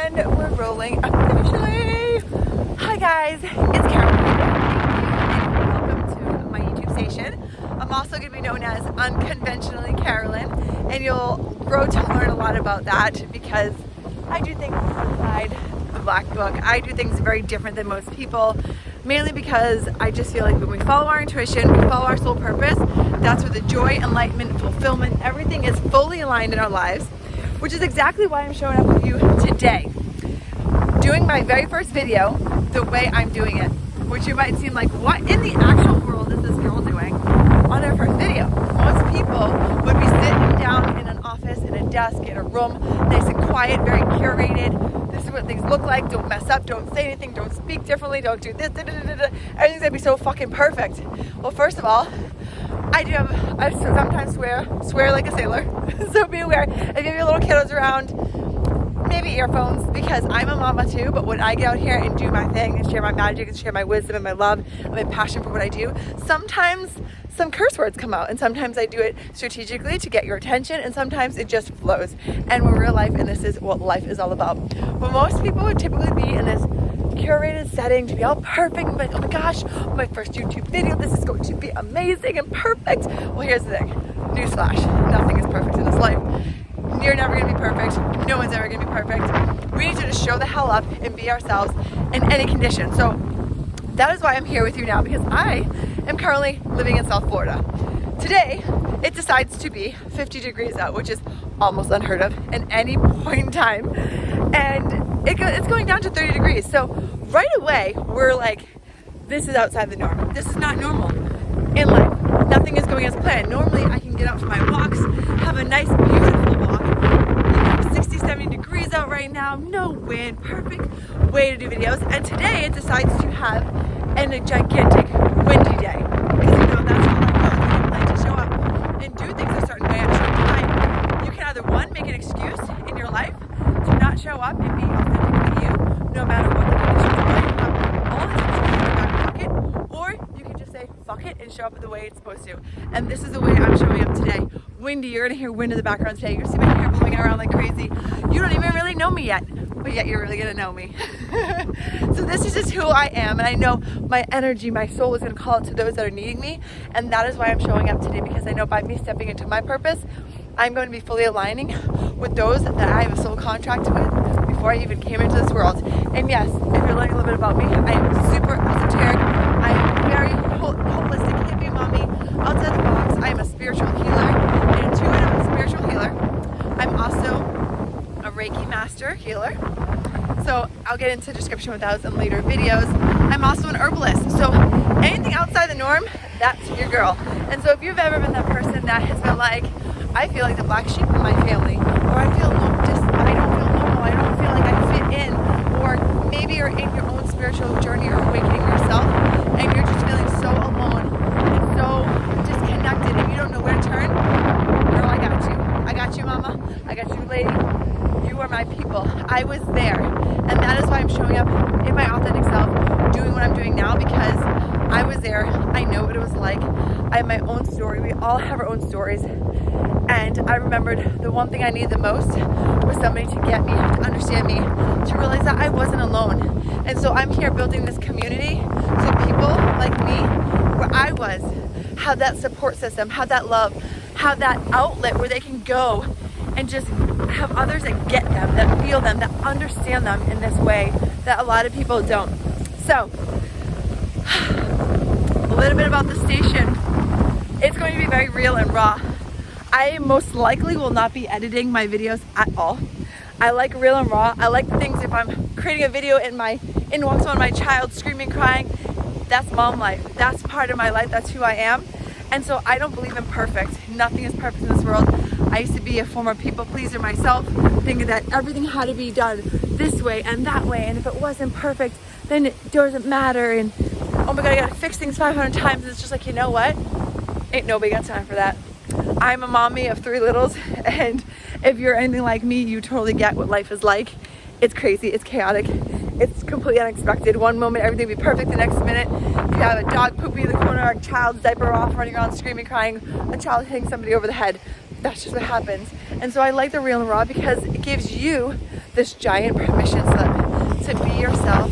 And we're rolling officially. Hi guys, it's Caroline. Welcome to my YouTube station. I'm also going to be known as Unconventionally Carolyn, and you'll grow to learn a lot about that because I do things outside the black book. I do things very different than most people, mainly because I just feel like when we follow our intuition, we follow our soul purpose, that's where the joy, enlightenment, fulfillment, everything is fully aligned in our lives, which is exactly why I'm showing up with you today. Doing my very first video the way I'm doing it, which you might seem like, what in the actual world is this girl doing on her first video? Most people would be sitting down in an office, in a desk, in a room, nice and quiet, very curated. This is what things look like. Don't mess up, don't say anything, don't speak differently, don't do this, everything's gonna be so fucking perfect. Well, first of all, I sometimes swear like a sailor. So be aware, if you have your little kiddos around, maybe earphones, because I'm a mama too, but when I get out here and do my thing and share my magic and share my wisdom and my love and my passion for what I do, sometimes some curse words come out, and sometimes I do it strategically to get your attention, and sometimes it just flows. And we're real life, and this is what life is all about. But most people would typically be in this curated setting to be all perfect, like, oh my gosh, my first YouTube video, this is going to be amazing and perfect. Well, here's the thing, newsflash, nothing is perfect in this life. You're never gonna be perfect, no one's ever gonna be perfect. We need to just show the hell up and be ourselves in any condition. So that is why I'm here with you now, because I am currently living in South Florida. Today, it decides to be 50 degrees out, which is almost unheard of at any point in time. And it's going down to 30 degrees. So right away, we're like, this is outside the norm. This is not normal in life. Nothing is going as planned. Normally, I can get out for my walks, have a nice, beautiful walk. 60, 70 degrees out right now, no wind, perfect way to do videos. And today, it decides to have a gigantic windy day. Because you know, that's all I like to show up and do things a certain way at a certain time. You can either, one, make an excuse in your life to not show up and be authentically you, no matter what the conditions are. You have all the things in your back pocket, or you can just say fuck it and show up the way it's supposed to. And this is the way I'm showing up today. Windy, you're gonna hear wind in the background today. You're gonna see my hair blowing around like crazy. You don't even really know me yet, but yet you're really gonna know me. So this is just who I am, and I know my energy, my soul is gonna call out to those that are needing me, and that is why I'm showing up today, because I know by me stepping into my purpose, I'm going to be fully aligning with those that I have a soul contract with before I even came into this world. And yes, if you're learning a little bit about me, I am super esoteric. I am very holistic, hippie mommy, outside the box. I am a spiritual healer, an intuitive spiritual healer. I'm also a Reiki master healer. So I'll get into the description with those in later videos. I'm also an herbalist. So anything outside the norm, that's your girl. And so if you've ever been that person that has been like, I feel like the black sheep in my family, or I don't feel normal, I don't feel like I fit in, or maybe you're in your own spiritual journey or awakening yourself, and you're just feeling so alone and so disconnected, and you don't know where to turn, girl, I got you. I got you, mama. I got you, lady. You are my people. I was there, and that is why I'm showing up in my authentic self, doing what I'm doing now, because I was there. I know what it was like. I have my own story. We all have our own stories. And I remembered the one thing I needed the most was somebody to get me, to understand me, to realize that I wasn't alone. And so I'm here building this community so people like me, where I was, have that support system, have that love, have that outlet where they can go and just have others that get them, that feel them, that understand them in this way that a lot of people don't. So, a little bit about the station. It's going to be very real and raw. I most likely will not be editing my videos at all. I like real and raw. I like things, if I'm creating a video and walks on my child screaming, crying, that's mom life. That's part of my life. That's who I am. And so I don't believe in perfect. Nothing is perfect in this world. I used to be a former people pleaser myself, thinking that everything had to be done this way and that way. And if it wasn't perfect, then it doesn't matter. And oh my God, I gotta fix things 500 times. And it's just like, you know what? Ain't nobody got time for that. I'm a mommy of 3 littles, and if you're anything like me, you totally get what life is like. It's crazy, it's chaotic, it's completely unexpected. One moment everything will be perfect, the next minute you have a dog pooping in the corner, a child's diaper off, running around screaming, crying, a child hitting somebody over the head. That's just what happens. And so I like the real and raw because it gives you this giant permission slip to be yourself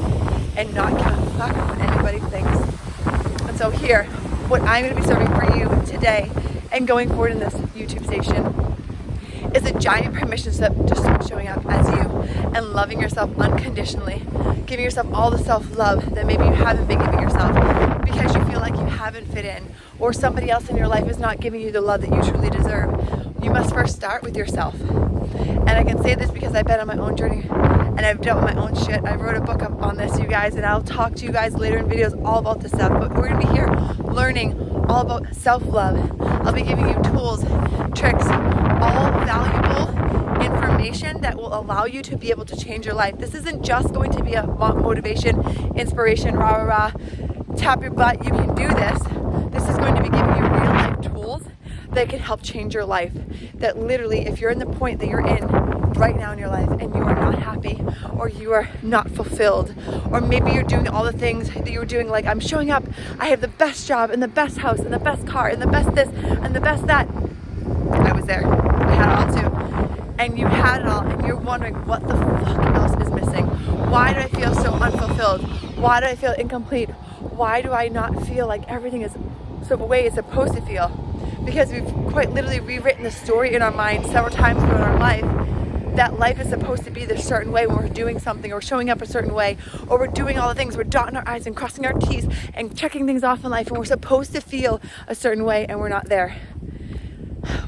and not give a fuck what anybody thinks. And so here, what I'm going to be serving for you today and going forward in this YouTube station is a giant permission slip to start showing up as you and loving yourself unconditionally, giving yourself all the self-love that maybe you haven't been giving yourself because you feel like you haven't fit in or somebody else in your life is not giving you the love that you truly deserve. You must first start with yourself. And I can say this because I've been on my own journey and I've dealt with my own shit. I wrote a book up on this, you guys, and I'll talk to you guys later in videos all about this stuff. But we're gonna be here learning all about self-love. I'll be giving you tools, tricks, all valuable information that will allow you to be able to change your life. This isn't just going to be a motivation, inspiration, rah, rah, rah, tap your butt, you can do this. This is going to be giving you real life tools that can help change your life. That literally, if you're in the point that you're in right now in your life and you are not happy or you are not fulfilled, or maybe you're doing all the things that you were doing, like I'm showing up, I have the best job and the best house and the best car and the best this and the best that. I was there. I had it all too. And you had it all and you're wondering what the fuck else is missing. Why do I feel so unfulfilled? Why do I feel incomplete? Why do I not feel like everything is the way it's supposed to feel? Because we've quite literally rewritten the story in our mind several times throughout our life that life is supposed to be this certain way when we're doing something or showing up a certain way or we're doing all the things, we're dotting our I's and crossing our T's and checking things off in life and we're supposed to feel a certain way and we're not there.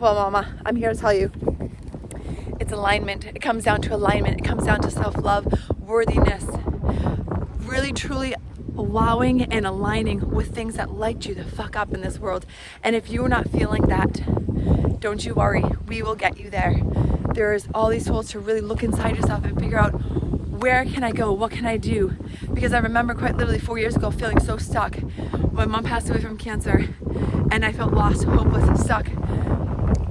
Well, mama, I'm here to tell you it's alignment. It comes down to alignment. It comes down to self-love, worthiness, really truly allowing and aligning with things that light you the fuck up in this world. And if you're not feeling that, don't you worry, we will get you there. There's all these tools to really look inside yourself and figure out where can I go, what can I do? Because I remember quite literally 4 years ago feeling so stuck. My mom passed away from cancer and I felt lost, hopeless, stuck.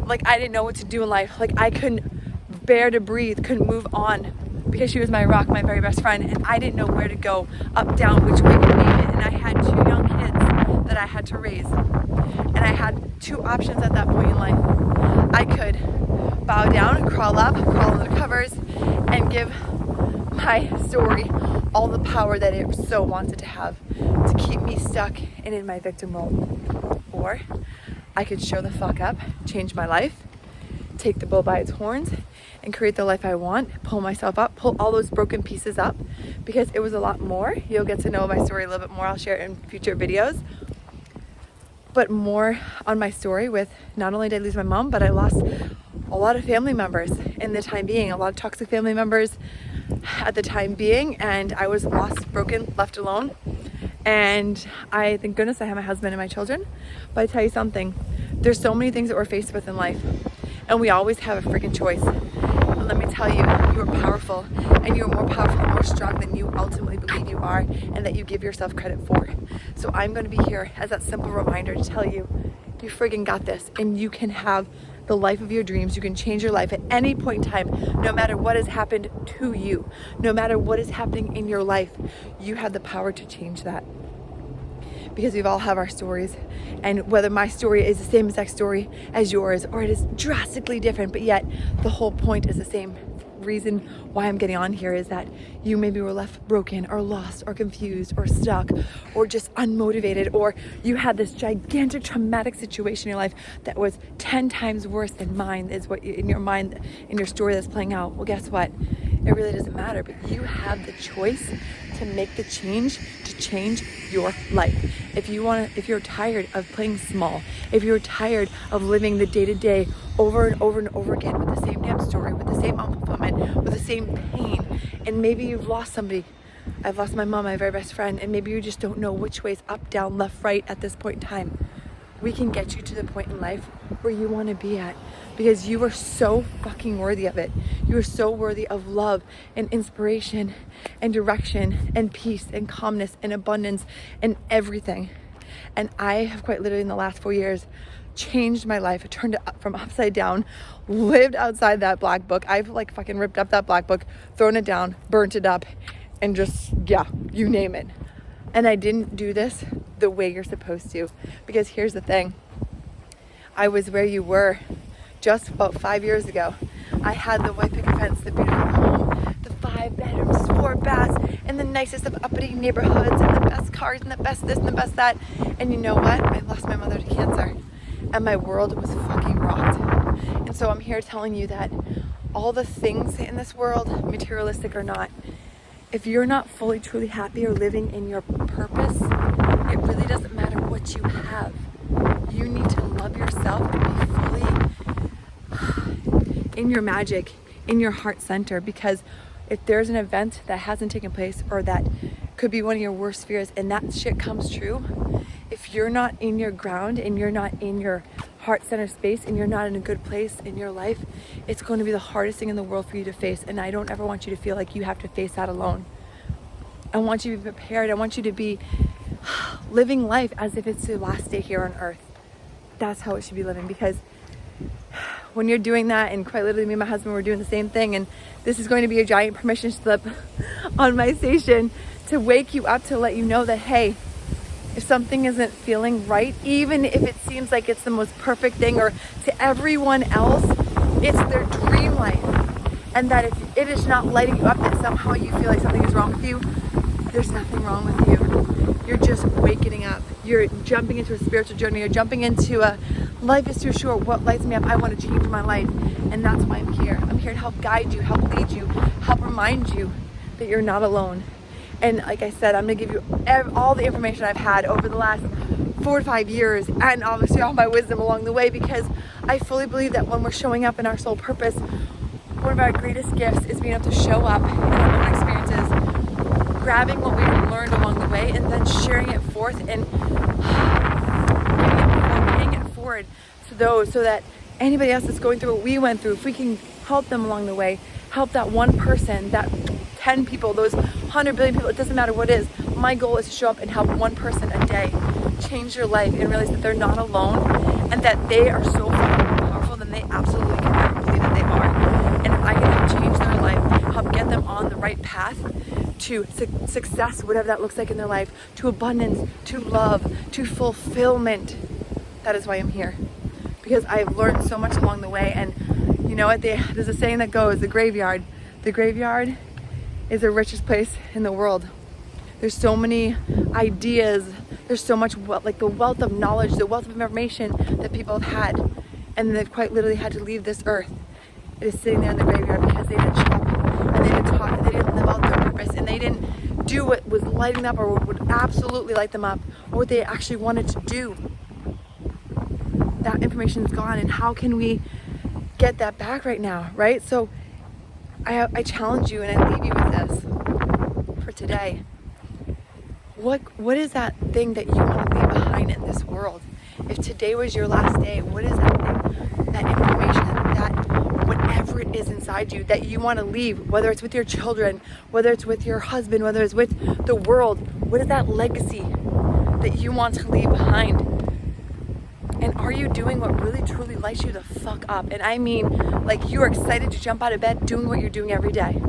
Like I didn't know what to do in life. Like I couldn't bear to breathe, couldn't move on, because she was my rock, my very best friend, and I didn't know where to go, up, down, which way to name it. And I had 2 young kids that I had to raise. And I had 2 options at that point in life. I could bow down, crawl up, crawl under the covers, and give my story all the power that it so wanted to have to keep me stuck and in my victim role. Or I could show the fuck up, change my life, take the bull by its horns, and create the life I want, pull myself up, pull all those broken pieces up, because it was a lot more. You'll get to know my story a little bit more. I'll share it in future videos. But more on my story with not only did I lose my mom, but I lost a lot of family members in the time being, a lot of toxic family members at the time being, and I was lost, broken, left alone. And I, thank goodness I have my husband and my children. But I tell you something, there's so many things that we're faced with in life, and we always have a freaking choice. And let me tell you, you are powerful, and you are more powerful and more strong than you ultimately believe you are and that you give yourself credit for. So I'm going to be here as that simple reminder to tell you, you friggin' got this, and you can have the life of your dreams. You can change your life at any point in time, no matter what has happened to you, no matter what is happening in your life. You have the power to change that. Because we all have our stories, and whether my story is the same exact story as yours or it is drastically different, but yet the whole point is the same. Reason why I'm getting on here is that you maybe were left broken or lost or confused or stuck or just unmotivated, or you had this gigantic traumatic situation in your life that was 10 times worse than mine, is what in your mind, in your story that's playing out. Well, guess what? It really doesn't matter, but you have the choice to make the change, to change your life. If you're tired of playing small, if you're tired of living the day-to-day over and over and over again with the same damn story, with the same unfulfillment, with the same pain, and maybe you've lost somebody. I've lost my mom, my very best friend, and maybe you just don't know which way is up, down, left, right at this point in time. We can get you to the point in life where you want to be at, because you are so fucking worthy of it. You are so worthy of love and inspiration and direction and peace and calmness and abundance and everything. And I have quite literally in the last 4 years changed my life. I turned it up from upside down, lived outside that black book. I've like fucking ripped up that black book, thrown it down, burnt it up, and just, yeah, you name it. And I didn't do this the way you're supposed to, because here's the thing. I was where you were just about 5 years ago, I had the white picket fence, the beautiful home, the 5 bedrooms, 4 baths, and the nicest of uppity neighborhoods, and the best cars, and the best this and the best that. And you know what? I lost my mother to cancer, and my world was fucking rocked. And so I'm here telling you that all the things in this world, materialistic or not, if you're not fully, truly happy or living in your purpose, it really doesn't matter what you have. You need to love yourself and be fully in your magic, in your heart center, because if there's an event that hasn't taken place or that could be one of your worst fears and that shit comes true, if you're not in your ground and you're not in your heart center space and you're not in a good place in your life, it's going to be the hardest thing in the world for you to face. And I don't ever want you to feel like you have to face that alone. I want you to be prepared. I want you to be living life as if it's the last day here on earth. That's how it should be living, because when you're doing that, and quite literally me and my husband were doing the same thing, and this is going to be a giant permission slip on my station to wake you up, to let you know that, hey, if something isn't feeling right, even if it seems like it's the most perfect thing, or to everyone else it's their dream life, and that if it is not lighting you up, that somehow you feel like something is wrong with you, there's nothing wrong with you. You're just waking up. You're jumping into a spiritual journey. You're jumping into a life is too short. What lights me up? I want to change my life. And that's why I'm here. I'm here to help guide you, help lead you, help remind you that you're not alone. And like I said, I'm going to give you all the information I've had over the last 4 to 5 years, and obviously all my wisdom along the way, because I fully believe that when we're showing up in our soul purpose, one of our greatest gifts is being able to show up in our own experiences, grabbing what we've learned along the way, and then sharing it forth and paying it forward to those, so that anybody else that's going through what we went through, if we can help them along the way, help that one person, that 10 people, those 100 billion people, it doesn't matter what it is. My goal is to show up and help one person a day change their life and realize that they're not alone, and that they are so far more powerful than they absolutely can ever believe that they are. And if I can help change their life, help get them on the right path to success, whatever that looks like in their life, to abundance, to love, to fulfillment, that is why I'm here. Because I've learned so much along the way. And you know what, there's a saying that goes, the graveyard is the richest place in the world. There's so many ideas, there's so much like the wealth of knowledge, the wealth of information that people have had, and they've quite literally had to leave this earth. It is sitting there in the graveyard because they didn't show up, and they didn't talk, and they didn't live out their purpose, and they didn't do what was lighting up, or what would absolutely light them up, or what they actually wanted to do. That information is gone, and how can we get that back right now, right? So I challenge you, and I leave you with this for today. What is that thing that you want to leave behind in this world? If today was your last day, what is that thing, that information, that whatever it is inside you that you want to leave, whether it's with your children, whether it's with your husband, whether it's with the world, what is that legacy that you want to leave behind? And are you doing what really truly lights you the fuck up? And I mean, like, you are excited to jump out of bed doing what you're doing every day.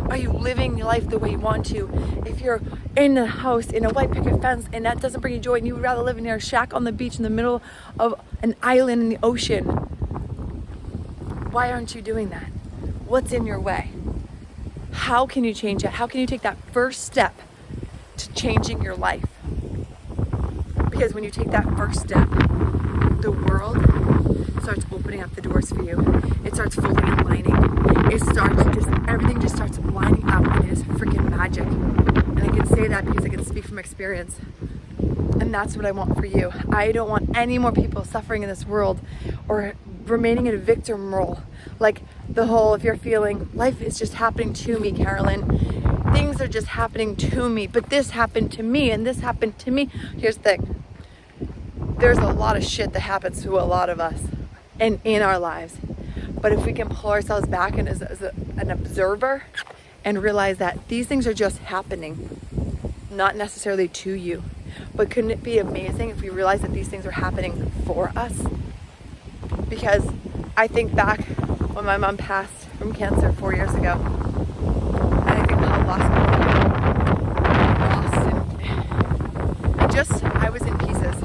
Are you living your life the way you want to? If you're in a house, in a white picket fence, and that doesn't bring you joy, and you would rather live in your shack on the beach in the middle of an island in the ocean, why aren't you doing that? What's in your way? How can you change that? How can you take that first step to changing your life? Because when you take that first step, the world starts opening up the doors for you. It starts fully aligning. Everything just starts lining up, and it is freaking magic. And I can say that because I can speak from experience. And that's what I want for you. I don't want any more people suffering in this world or remaining in a victim role. Like the whole, if you're feeling life is just happening to me, Carolyn, things are just happening to me, but this happened to me and this happened to me. Here's the thing. There's a lot of shit that happens to a lot of us and in our lives. But if we can pull ourselves back and as an observer and realize that these things are just happening, not necessarily to you, but couldn't it be amazing if we realize that these things are happening for us? Because I think back when my mom passed from cancer 4 years ago, and I think how lost and I was in pieces.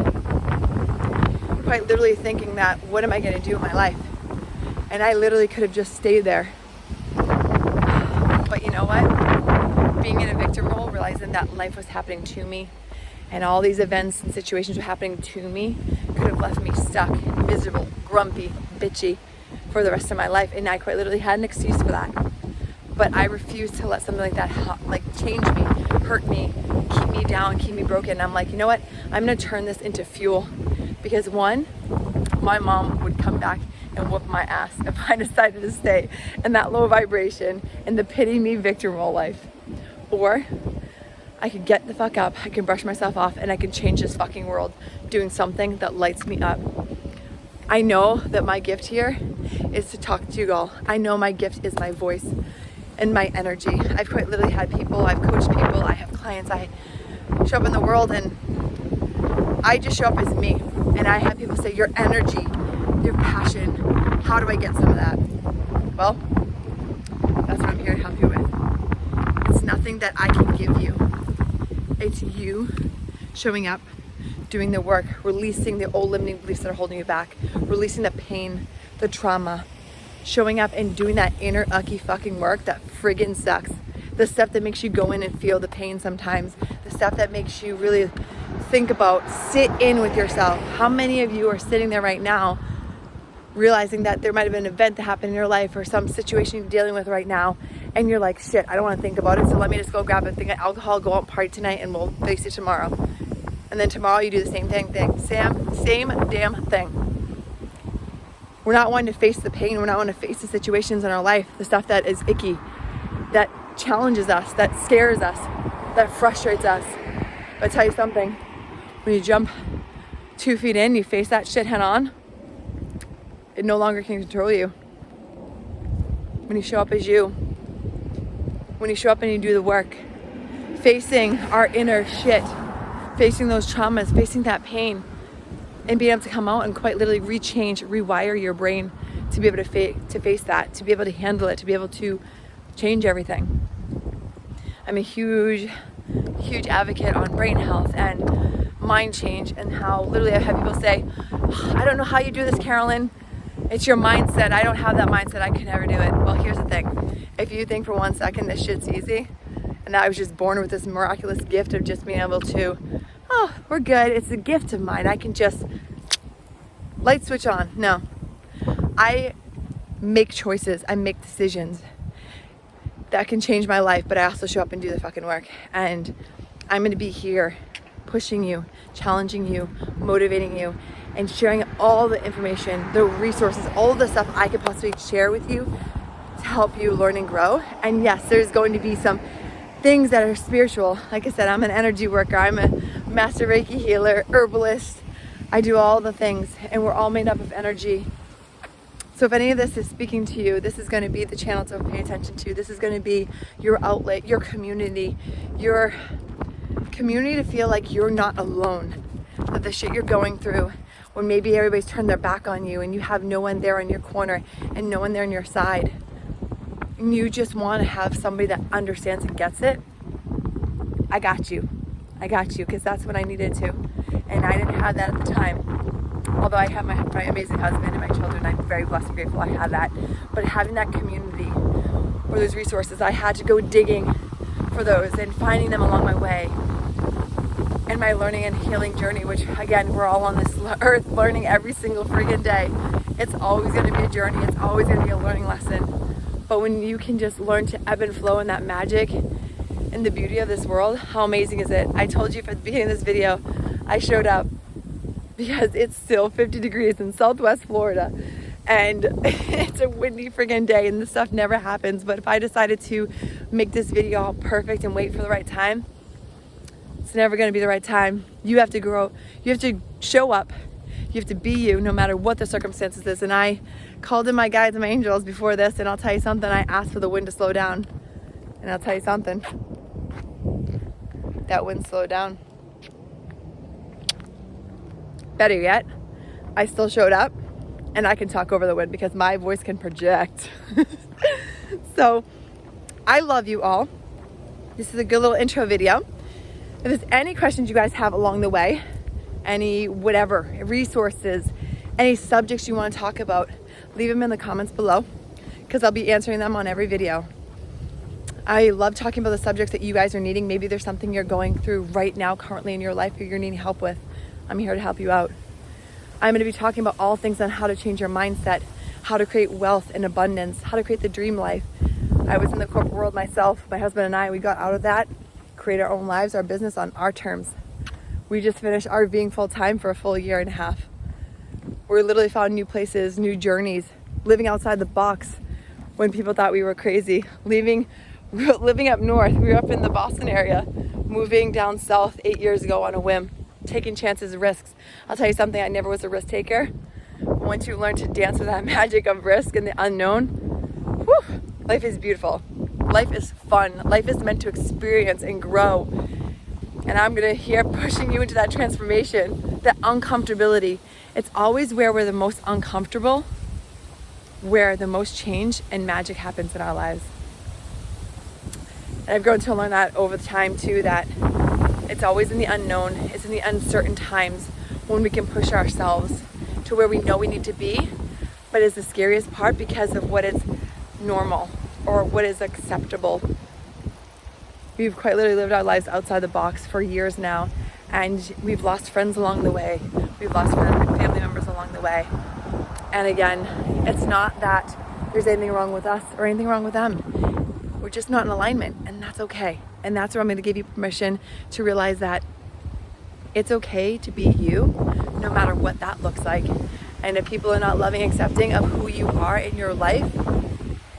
Quite literally thinking that, what am I going to do in my life? And I literally could have just stayed there. But you know what? Being in a victim role, realizing that life was happening to me and all these events and situations were happening to me could have left me stuck, miserable, grumpy, bitchy for the rest of my life. And I quite literally had an excuse for that. But I refused to let something like that change me, hurt me, keep me down, keep me broken. I'm like, you know what? I'm gonna turn this into fuel. Because one, my mom would come back and whoop my ass if I decided to stay in that low vibration and the pity me victim role life. Or I could get the fuck up, I can brush myself off, and I can change this fucking world doing something that lights me up. I know that my gift here is to talk to you all. I know my gift is my voice and my energy. I've quite literally had people, I've coached people, I have clients, I show up in the world and I just show up as me. And I have people say, your energy, your passion, how do I get some of that? Well, that's what I'm here to help you with. It's nothing that I can give you. It's you showing up, doing the work, releasing the old limiting beliefs that are holding you back, releasing the pain, the trauma, showing up and doing that inner ucky fucking work that friggin' sucks. The stuff that makes you go in and feel the pain sometimes, the stuff that makes you really think about, sit in with yourself. How many of you are sitting there right now realizing that there might have been an event that happened in your life or some situation you're dealing with right now, and you're like, shit, I don't want to think about it, so let me just go grab a thing of alcohol, go out and party tonight, and we'll face it tomorrow. And then tomorrow you do the same same damn thing. We're not wanting to face the pain. We're not wanting to face the situations in our life, the stuff that is icky, that challenges us, that scares us, that frustrates us. But I'll tell you something, when you jump 2 feet in, you face that shit head on, it no longer can control you. When you show up as you, when you show up and you do the work, facing our inner shit, facing those traumas, facing that pain, and being able to come out and quite literally rewire your brain to be able to face that, to be able to handle it, to be able to change everything. I'm a huge advocate on brain health and mind change, and how literally I have people say, I don't know how you do this, Carolyn. It's your mindset. I don't have that mindset. I could never do it. Well, here's the thing. If you think for 1 second this shit's easy, and I was just born with this miraculous gift of just being able to, oh, we're good. It's a gift of mine. I can just light switch on. No. I make choices. I make decisions that can change my life, but I also show up and do the fucking work. And I'm going to be here pushing you, challenging you, motivating you, and sharing all the information, the resources, all the stuff I could possibly share with you to help you learn and grow. And yes, there's going to be some things that are spiritual. Like I said, I'm an energy worker. I'm a master Reiki healer, herbalist. I do all the things, and we're all made up of energy. So if any of this is speaking to you, this is going to be the channel to pay attention to. This is going to be your outlet, your community to feel like you're not alone. That the shit you're going through, when maybe everybody's turned their back on you and you have no one there on your corner and no one there on your side, and you just want to have somebody that understands and gets it, I got you, because that's what I needed to. And I didn't have that at the time. Although I have my amazing husband and my children, I'm very blessed and grateful I had that. But having that community or those resources, I had to go digging for those and finding them along my way. And my learning and healing journey, which again, we're all on this earth learning every single friggin' day. It's always going to be a journey. It's always going to be a learning lesson. But when you can just learn to ebb and flow in that magic and the beauty of this world, how amazing is it? I told you at the beginning of this video, I showed up because it's still 50 degrees in Southwest Florida and it's a windy friggin' day and this stuff never happens. But if I decided to make this video all perfect and wait for the right time, it's never going to be the right time. You have to grow. You have to show up. You have to be you no matter what the circumstances is. And I called in my guides and my angels before this, and I'll tell you something, I asked for the wind to slow down. And I'll tell you something, that wind slowed down. Better yet, I still showed up and I can talk over the wind because my voice can project. So I love you all. This is a good little intro video. If there's any questions you guys have along the way, any whatever, resources, any subjects you want to talk about, leave them in the comments below because I'll be answering them on every video. I love talking about the subjects that you guys are needing. Maybe there's something you're going through right now currently in your life or you're needing help with. I'm here to help you out. I'm going to be talking about all things on how to change your mindset, how to create wealth and abundance, how to create the dream life. I was in the corporate world myself. My husband and I, we got out of that, create our own lives, our business on our terms. We just finished RVing full time for a full year and a half. We literally found new places, new journeys, living outside the box when people thought we were crazy, living up north. We were up in the Boston area, moving down south 8 years ago on a whim, taking chances, risks. I'll tell you something, I never was a risk taker. Once you learn to dance with that magic of risk and the unknown, whew, life is beautiful. Life is fun. Life is meant to experience and grow. And I'm gonna here pushing you into that transformation, that uncomfortability. It's always where we're the most uncomfortable, where the most change and magic happens in our lives. And I've grown to learn that over the time too, that it's always in the unknown, it's in the uncertain times when we can push ourselves to where we know we need to be, but it's the scariest part because of what is normal or what is acceptable. We've quite literally lived our lives outside the box for years now, and we've lost friends along the way. We've lost family members along the way. And again, it's not that there's anything wrong with us or anything wrong with them. We're just not in alignment, and that's okay. And that's where I'm going to give you permission to realize that it's okay to be you, no matter what that looks like. And if people are not loving, accepting of who you are in your life,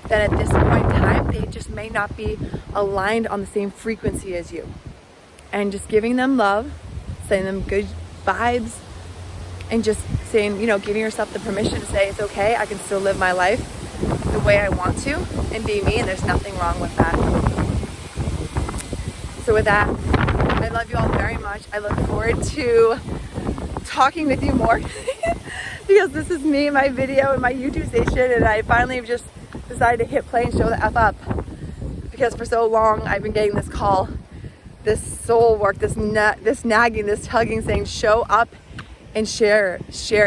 then at this point in time, they just may not be aligned on the same frequency as you. And just giving them love, sending them good vibes, and just saying, giving yourself the permission to say, it's okay, I can still live my life the way I want to and be me, and there's nothing wrong with that. So with that, I love you all very much. I look forward to talking with you more because this is me, my video, and my YouTube station, and I finally have just decided to hit play and show the F up, because for so long I've been getting this call, this soul work, this nagging, this tugging, saying show up and share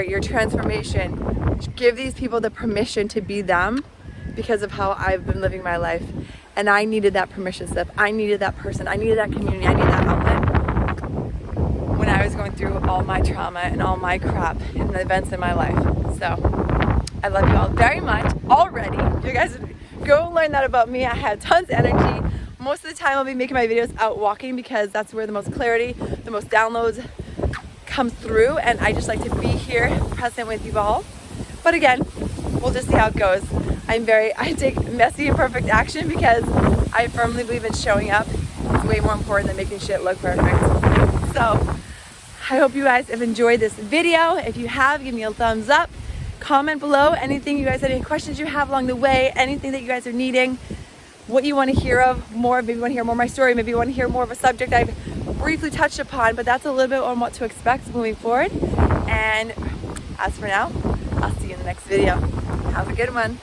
your transformation. Give these people the permission to be them because of how I've been living my life. And I needed that permission slip. I needed that person. I needed that community. I needed that outlet when I was going through all my trauma and all my crap and the events in my life. So I love you all very much already. You guys go learn that about me. I have tons of energy. Most of the time I'll be making my videos out walking because that's where the most clarity, the most downloads comes through, and I just like to be here present with you all. But again, we'll just see how it goes. I take messy and perfect action because I firmly believe in showing up. It's way more important than making shit look perfect. So I hope you guys have enjoyed this video. If you have, give me a thumbs up. Comment below anything you guys, any questions you have along the way, anything that you guys are needing, what you want to hear of more. Maybe you want to hear more of my story. Maybe you want to hear more of a subject I've briefly touched upon, but that's a little bit on what to expect moving forward. And as for now, I'll see you in the next video. Have a good one.